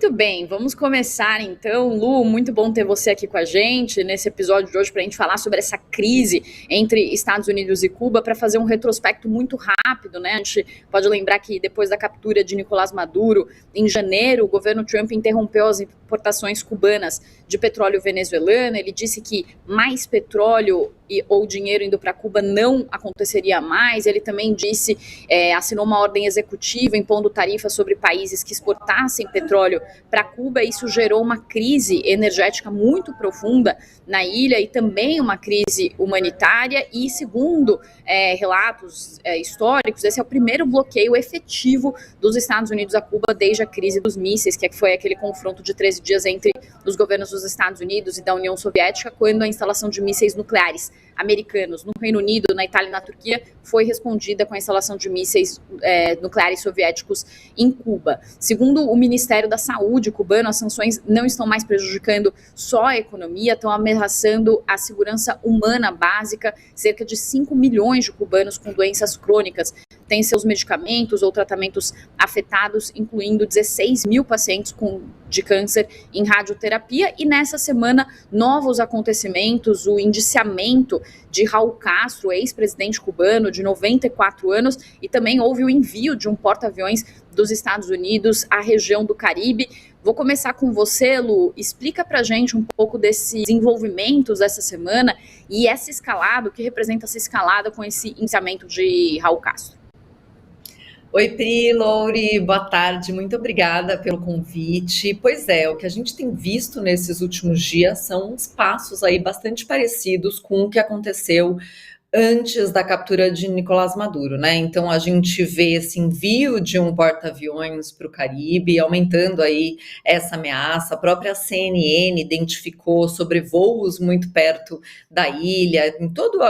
Muito bem, vamos começar então. Lu, muito bom ter você aqui com a gente nesse episódio de hoje para a gente falar sobre essa crise entre Estados Unidos e Cuba, para fazer um retrospecto muito rápido, né? A gente pode lembrar que depois da captura de Nicolás Maduro, em janeiro, o governo Trump interrompeu as importações cubanas de petróleo venezuelano. Ele disse que mais petróleo ou dinheiro indo para Cuba não aconteceria mais. Ele também assinou uma ordem executiva impondo tarifas sobre países que exportassem petróleo para Cuba. Isso gerou uma crise energética muito profunda na ilha e também uma crise humanitária. E segundo relatos históricos, esse é o primeiro bloqueio efetivo dos Estados Unidos a Cuba desde a crise dos mísseis, que foi aquele confronto de 13 dias entre os governos dos Estados Unidos e da União Soviética, quando a instalação de mísseis nucleares americanos no Reino Unido, na Itália e na Turquia foi respondida com a instalação de mísseis nucleares soviéticos em Cuba. Segundo o Ministério da Saúde cubano, as sanções não estão mais prejudicando só a economia, estão ameaçando a segurança humana básica. Cerca de 5 milhões de cubanos com doenças crônicas têm seus medicamentos ou tratamentos afetados, incluindo 16 mil pacientes de câncer em radioterapia. E nessa semana, novos acontecimentos, o indiciamento de Raul Castro, ex-presidente cubano de 94 anos, e também houve o envio de um porta-aviões dos Estados Unidos à região do Caribe. Vou começar com você, Lu. Explica pra gente um pouco desses desenvolvimentos dessa semana e essa escalada, o que representa essa escalada com esse indiciamento de Raul Castro. Oi, Pri, Louri, boa tarde, muito obrigada pelo convite. Pois é, o que a gente tem visto nesses últimos dias são uns passos aí bastante parecidos com o que aconteceu antes da captura de Nicolás Maduro, né? Então a gente vê esse envio de um porta-aviões para o Caribe, aumentando aí essa ameaça. A própria CNN identificou sobrevoos muito perto da ilha, em todos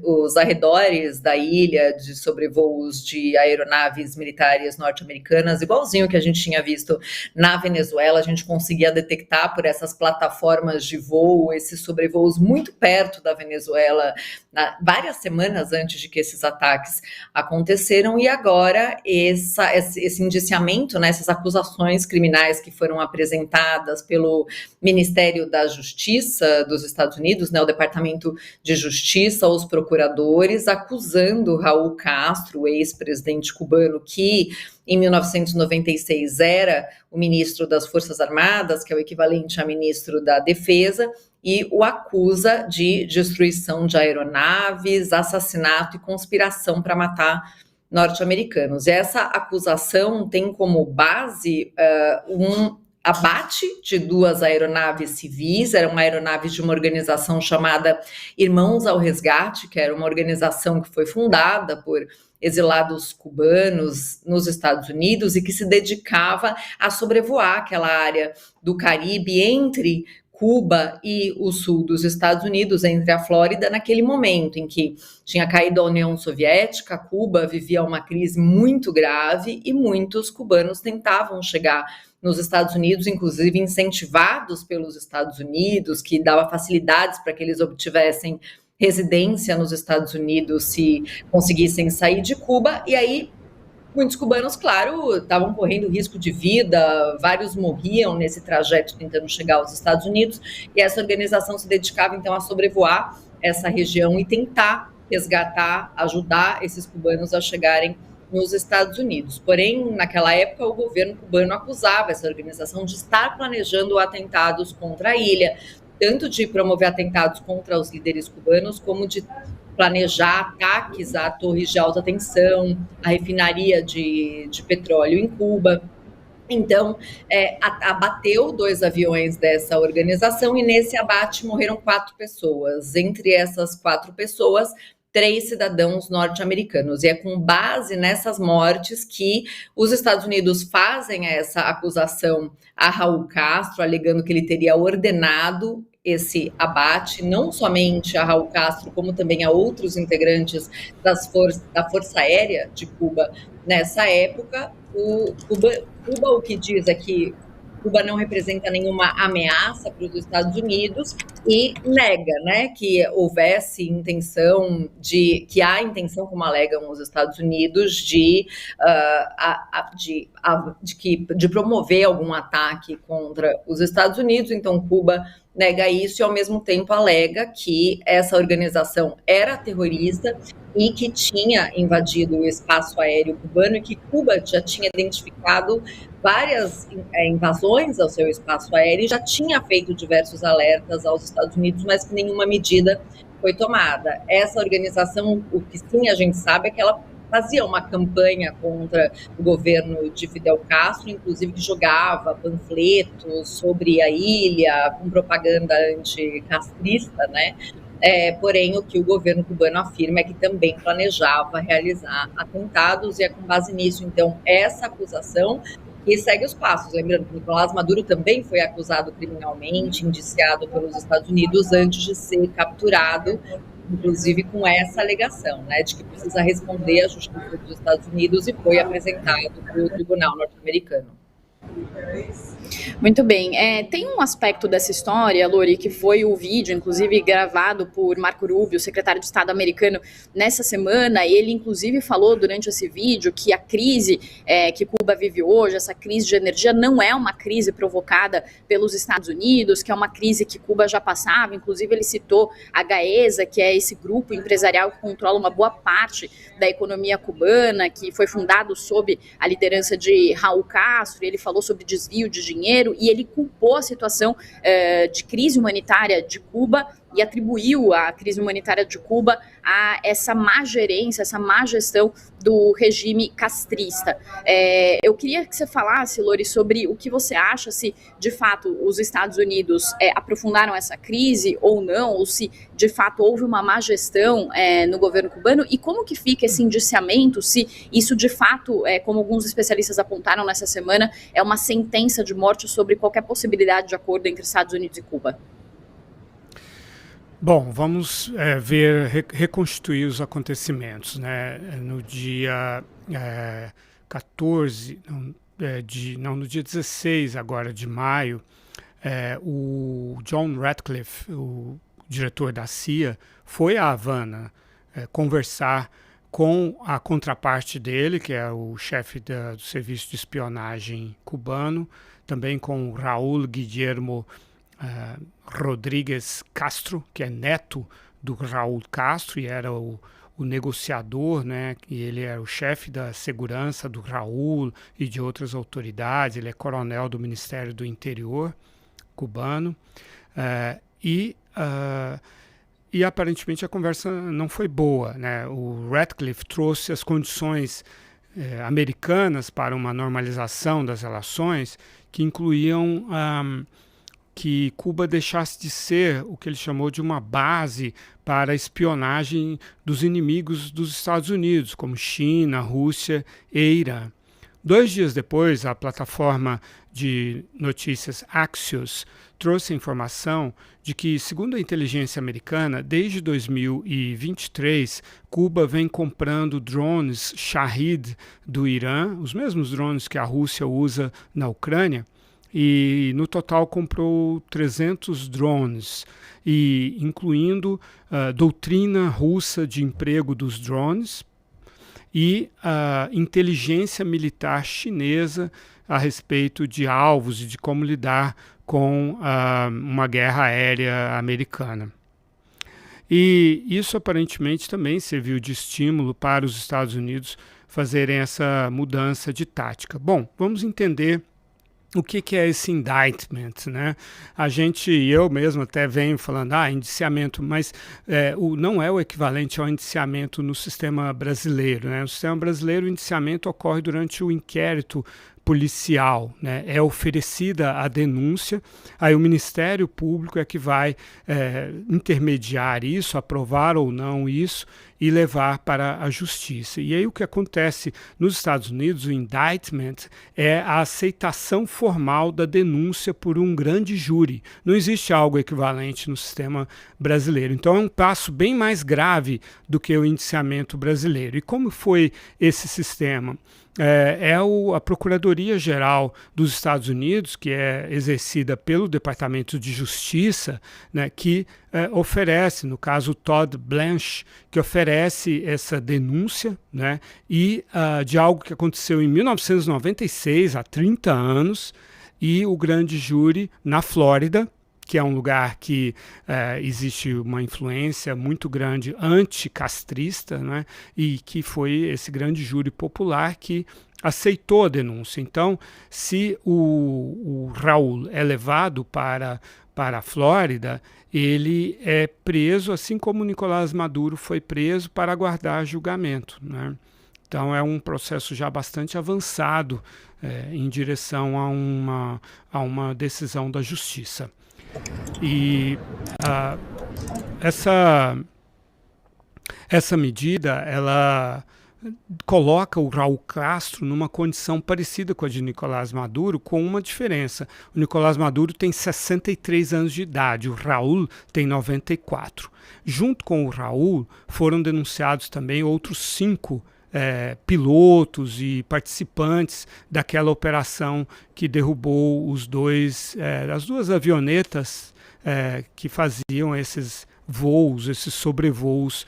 os arredores da ilha, de sobrevoos de aeronaves militares norte-americanas, igualzinho que a gente tinha visto na Venezuela. A gente conseguia detectar por essas plataformas de voo esses sobrevoos muito perto da Venezuela, várias semanas antes de que esses ataques aconteceram. E agora esse indiciamento, né, essas acusações criminais que foram apresentadas pelo Ministério da Justiça dos Estados Unidos, né, o Departamento de Justiça, os procuradores, acusando Raul Castro, o ex-presidente cubano, que em 1996 era o ministro das Forças Armadas, que é o equivalente a ministro da Defesa, e o acusa de destruição de aeronaves, assassinato e conspiração para matar norte-americanos. E essa acusação tem como base um abate de 2 aeronaves civis. Eram aeronaves de uma organização chamada Irmãos ao Resgate, que era uma organização que foi fundada por exilados cubanos nos Estados Unidos e que se dedicava a sobrevoar aquela área do Caribe entre Cuba e o sul dos Estados Unidos, entre a Flórida, naquele momento em que tinha caído a União Soviética. Cuba vivia uma crise muito grave e muitos cubanos tentavam chegar nos Estados Unidos, inclusive incentivados pelos Estados Unidos, que dava facilidades para que eles obtivessem residência nos Estados Unidos se conseguissem sair de Cuba. E aí muitos cubanos, claro, estavam correndo risco de vida, vários morriam nesse trajeto tentando chegar aos Estados Unidos, e essa organização se dedicava então a sobrevoar essa região e tentar resgatar, ajudar esses cubanos a chegarem nos Estados Unidos. Porém, naquela época, o governo cubano acusava essa organização de estar planejando atentados contra a ilha, tanto de promover atentados contra os líderes cubanos, como de planejar ataques a torres de alta tensão, a refinaria de petróleo em Cuba. Então, abateu 2 aviões dessa organização e nesse abate morreram 4 pessoas. Entre essas 4 pessoas, 3 cidadãos norte-americanos. E é com base nessas mortes que os Estados Unidos fazem essa acusação a Raul Castro, alegando que ele teria ordenado esse abate, não somente a Raul Castro, como também a outros integrantes da Força Aérea de Cuba nessa época. Cuba o que diz é que Cuba não representa nenhuma ameaça para os Estados Unidos e nega, né, que houvesse intenção que há intenção, como alegam os Estados Unidos, de promover algum ataque contra os Estados Unidos. Então, Cuba nega isso e, ao mesmo tempo, alega que essa organização era terrorista e que tinha invadido o espaço aéreo cubano e que Cuba já tinha identificado várias invasões ao seu espaço aéreo e já tinha feito diversos alertas aos Estados Unidos, mas que nenhuma medida foi tomada. Essa organização, o que sim a gente sabe é que ela fazia uma campanha contra o governo de Fidel Castro, inclusive que jogava panfletos sobre a ilha com propaganda anticastrista, né? Porém, o que o governo cubano afirma é que também planejava realizar atentados, e é com base nisso, então, essa acusação que segue os passos. Lembrando que Nicolás Maduro também foi acusado criminalmente, indiciado pelos Estados Unidos antes de ser capturado, inclusive com essa alegação, né, de que precisa responder à justiça dos Estados Unidos, e foi apresentado para o tribunal norte-americano. Muito bem. Tem um aspecto dessa história, Lori, que foi o vídeo, inclusive gravado por Marco Rubio, secretário de Estado americano, nessa semana. Ele, inclusive, falou durante esse vídeo que a crise que Cuba vive hoje, essa crise de energia, não é uma crise provocada pelos Estados Unidos, que é uma crise que Cuba já passava. Inclusive, ele citou a Gaesa, que é esse grupo empresarial que controla uma boa parte da economia cubana, que foi fundado sob a liderança de Raul Castro. Ele falou sobre desvio de dinheiro e ele culpou a situação de crise humanitária de Cuba e atribuiu a crise humanitária de Cuba a essa má gerência, essa má gestão do regime castrista. Eu queria que você falasse, Lori, sobre o que você acha, se de fato os Estados Unidos aprofundaram essa crise ou não, ou se de fato houve uma má gestão no governo cubano, e como que fica esse indiciamento, se isso de fato, como alguns especialistas apontaram nessa semana, é uma sentença de morte sobre qualquer possibilidade de acordo entre Estados Unidos e Cuba. Bom, vamos reconstituir os acontecimentos, né? No dia 14, no dia 16 agora de maio, o John Ratcliffe, o diretor da CIA, foi a Havana conversar com a contraparte dele, que é o chefe do serviço de espionagem cubano, também com Raúl Guillermo Rodrigues Castro, que é neto do Raúl Castro e era o negociador, né? E ele é o chefe da segurança do Raúl e de outras autoridades. Ele é coronel do Ministério do Interior cubano. E aparentemente a conversa não foi boa, né? O Ratcliffe trouxe as condições americanas para uma normalização das relações, que incluíam que Cuba deixasse de ser o que ele chamou de uma base para a espionagem dos inimigos dos Estados Unidos, como China, Rússia e Irã. 2 dias depois, a plataforma de notícias Axios trouxe a informação de que, segundo a inteligência americana, desde 2023, Cuba vem comprando drones Shahed do Irã, os mesmos drones que a Rússia usa na Ucrânia, e no total comprou 300 drones, incluindo doutrina russa de emprego dos drones e inteligência militar chinesa a respeito de alvos e de como lidar com uma guerra aérea americana. E isso aparentemente também serviu de estímulo para os Estados Unidos fazerem essa mudança de tática. Bom, vamos entender o que é esse indictment, né? Eu mesmo até venho falando, indiciamento, mas não é o equivalente ao indiciamento no sistema brasileiro, né? No sistema brasileiro, o indiciamento ocorre durante o inquérito policial, né? É oferecida a denúncia, aí o Ministério Público é que vai intermediar isso, aprovar ou não isso e levar para a justiça. E aí o que acontece nos Estados Unidos, o indictment, é a aceitação formal da denúncia por um grande júri. Não existe algo equivalente no sistema brasileiro. Então é um passo bem mais grave do que o indiciamento brasileiro. E como foi esse sistema? A Procuradoria Procuradoria Geral dos Estados Unidos, que é exercida pelo Departamento de Justiça, né, que oferece, no caso Todd Blanche, que oferece essa denúncia, né, e de algo que aconteceu em 1996, há 30 anos, e o grande júri na Flórida, que é um lugar que existe uma influência muito grande anticastrista, né, e que foi esse grande júri popular que aceitou a denúncia. Então, se o Raul é levado para a Flórida, ele é preso, assim como o Nicolás Maduro foi preso, para aguardar julgamento, né? Então é um processo já bastante avançado em direção a uma decisão da justiça. E essa medida, ela coloca o Raul Castro numa condição parecida com a de Nicolás Maduro, com uma diferença. O Nicolás Maduro tem 63 anos de idade, o Raul tem 94. Junto com o Raul, foram denunciados também outros 5 pilotos e participantes daquela operação que derrubou as 2 avionetas que faziam esses voos, esses sobrevoos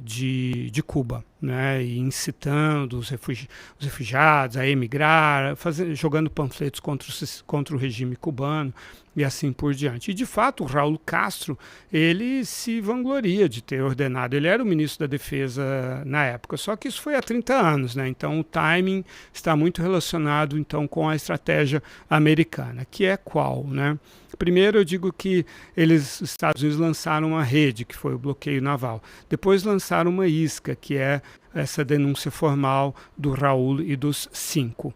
de Cuba, né, e incitando os refugiados a emigrar, jogando panfletos contra o regime cubano e assim por diante. E, de fato, o Raul Castro, ele se vangloria de ter ordenado, ele era o ministro da Defesa na época, só que isso foi há 30 anos, né? Então o timing está muito relacionado então, com a estratégia americana, que é qual, né? Primeiro, eu digo que os Estados Unidos lançaram uma rede, que foi o bloqueio naval. Depois lançaram uma isca, que é essa denúncia formal do Raul e dos 5.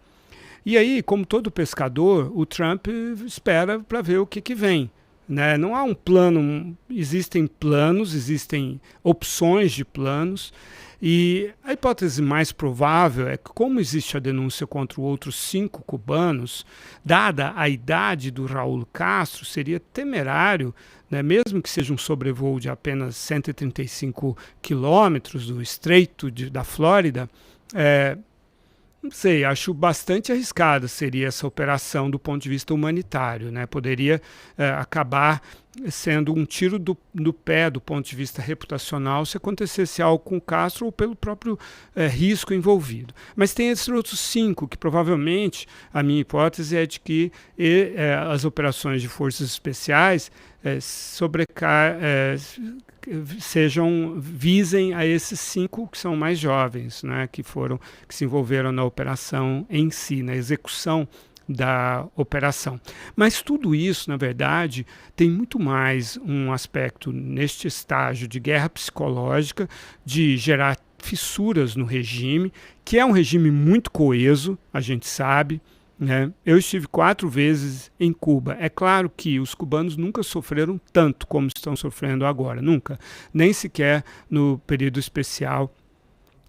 E aí, como todo pescador, o Trump espera para ver o que vem, né? Não há um plano, existem planos, existem opções de planos, e a hipótese mais provável é que, como existe a denúncia contra outros 5 cubanos, dada a idade do Raul Castro, seria temerário, né, mesmo que seja um sobrevoo de apenas 135 quilômetros do Estreito da Flórida, não sei, acho bastante arriscada seria essa operação do ponto de vista humanitário, né? Poderia acabar sendo um tiro do pé do ponto de vista reputacional se acontecesse algo com o Castro ou pelo próprio risco envolvido. Mas tem esses outros 5 que provavelmente, a minha hipótese é de que as operações de forças especiais visem a esses 5 que são mais jovens, né, que se envolveram na operação em si, na execução da operação. Mas tudo isso, na verdade, tem muito mais um aspecto neste estágio de guerra psicológica, de gerar fissuras no regime, que é um regime muito coeso, a gente sabe, né? Eu estive 4 vezes em Cuba. É claro que os cubanos nunca sofreram tanto como estão sofrendo agora, nunca. Nem sequer no período especial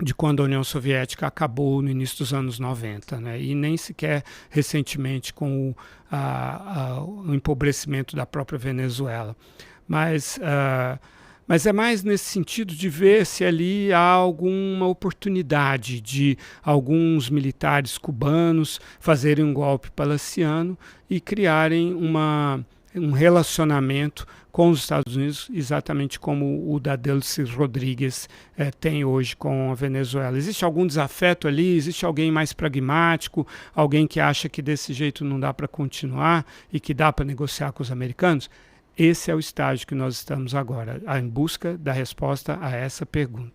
de quando a União Soviética acabou no início dos anos 90, né? E nem sequer recentemente com o empobrecimento da própria Venezuela. Mas é mais nesse sentido de ver se ali há alguma oportunidade de alguns militares cubanos fazerem um golpe palaciano e criarem um relacionamento com os Estados Unidos, exatamente como o da Delcy Rodrigues tem hoje com a Venezuela. Existe algum desafeto ali? Existe alguém mais pragmático? Alguém que acha que desse jeito não dá para continuar e que dá para negociar com os americanos? Esse é o estágio que nós estamos agora, em busca da resposta a essa pergunta.